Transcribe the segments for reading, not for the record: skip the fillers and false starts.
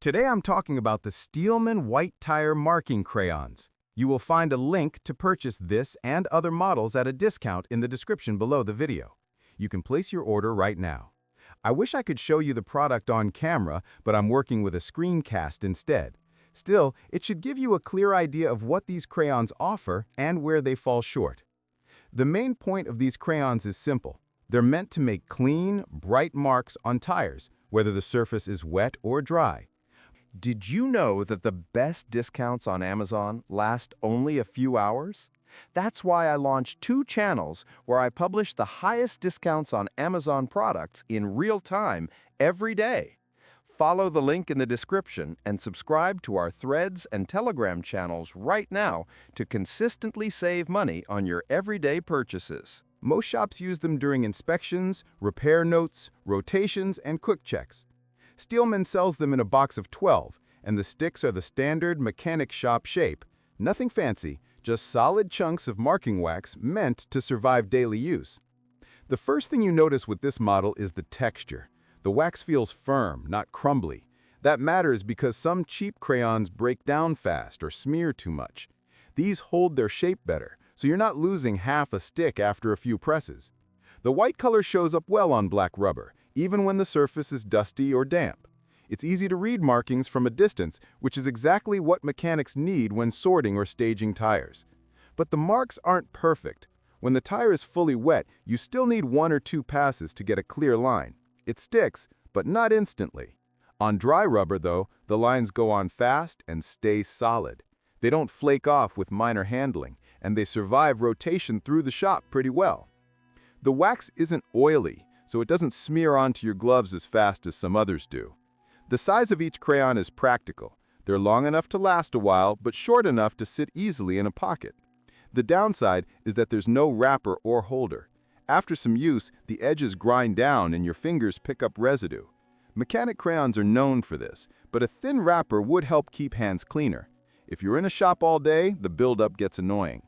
Today I'm talking about the Steelman White Tire Marking Crayons. You will find a link to purchase this and other models at a discount in the description below the video. You can place your order right now. I wish I could show you the product on camera, but I'm working with a screencast instead. Still, it should give you a clear idea of what these crayons offer and where they fall short. The main point of these crayons is simple. They're meant to make clean, bright marks on tires, whether the surface is wet or dry. Did you know that the best discounts on Amazon last only a few hours? That's why I launched 2 channels where I publish the highest discounts on Amazon products in real time every day. Follow the link in the description and subscribe to our Threads and Telegram channels right now to consistently save money on your everyday purchases. Most shops use them during inspections, repair notes, rotations, and quick checks. Steelman sells them in a box of 12, and the sticks are the standard mechanic shop shape. Nothing fancy, just solid chunks of marking wax meant to survive daily use. The first thing you notice with this model is the texture. The wax feels firm, not crumbly. That matters because some cheap crayons break down fast or smear too much. These hold their shape better, so you're not losing half a stick after a few presses. The white color shows up well on black rubber, even when the surface is dusty or damp. It's easy to read markings from a distance, which is exactly what mechanics need when sorting or staging tires. But the marks aren't perfect. When the tire is fully wet, you still need 1 or 2 passes to get a clear line. It sticks, but not instantly. On dry rubber, though, the lines go on fast and stay solid. They don't flake off with minor handling, and they survive rotation through the shop pretty well. The wax isn't oily, so it doesn't smear onto your gloves as fast as some others do. The size of each crayon is practical. They're long enough to last a while, but short enough to sit easily in a pocket. The downside is that there's no wrapper or holder. After some use, the edges grind down and your fingers pick up residue. Mechanic crayons are known for this, but a thin wrapper would help keep hands cleaner. If you're in a shop all day, the buildup gets annoying.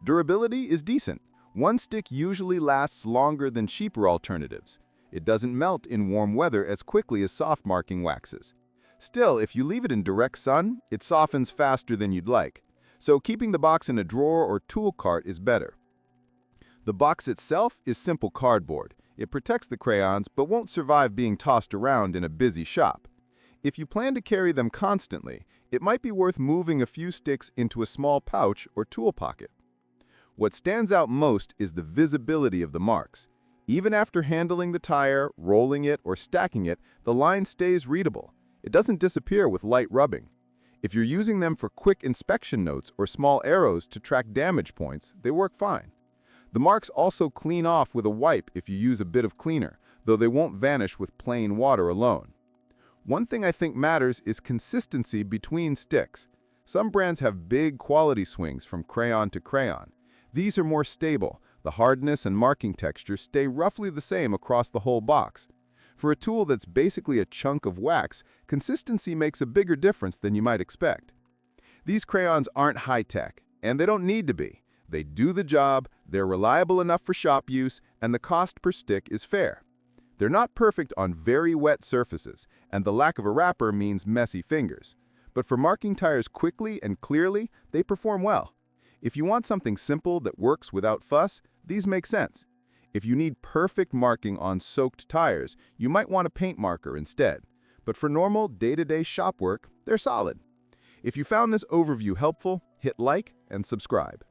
Durability is decent. One stick usually lasts longer than cheaper alternatives. It doesn't melt in warm weather as quickly as soft marking waxes. Still, if you leave it in direct sun, it softens faster than you'd like. So keeping the box in a drawer or tool cart is better. The box itself is simple cardboard. It protects the crayons but won't survive being tossed around in a busy shop. If you plan to carry them constantly, it might be worth moving a few sticks into a small pouch or tool pocket. What stands out most is the visibility of the marks. Even after handling the tire, rolling it, or stacking it, the line stays readable. It doesn't disappear with light rubbing. If you're using them for quick inspection notes or small arrows to track damage points, they work fine. The marks also clean off with a wipe if you use a bit of cleaner, though they won't vanish with plain water alone. One thing I think matters is consistency between sticks. Some brands have big quality swings from crayon to crayon. These are more stable. The hardness and marking texture stay roughly the same across the whole box. For a tool that's basically a chunk of wax, consistency makes a bigger difference than you might expect. These crayons aren't high-tech, and they don't need to be. They do the job, they're reliable enough for shop use, and the cost per stick is fair. They're not perfect on very wet surfaces, and the lack of a wrapper means messy fingers. But for marking tires quickly and clearly, they perform well. If you want something simple that works without fuss, these make sense. If you need perfect marking on soaked tires, you might want a paint marker instead. But for normal, day-to-day shop work, they're solid. If you found this overview helpful, hit like and subscribe.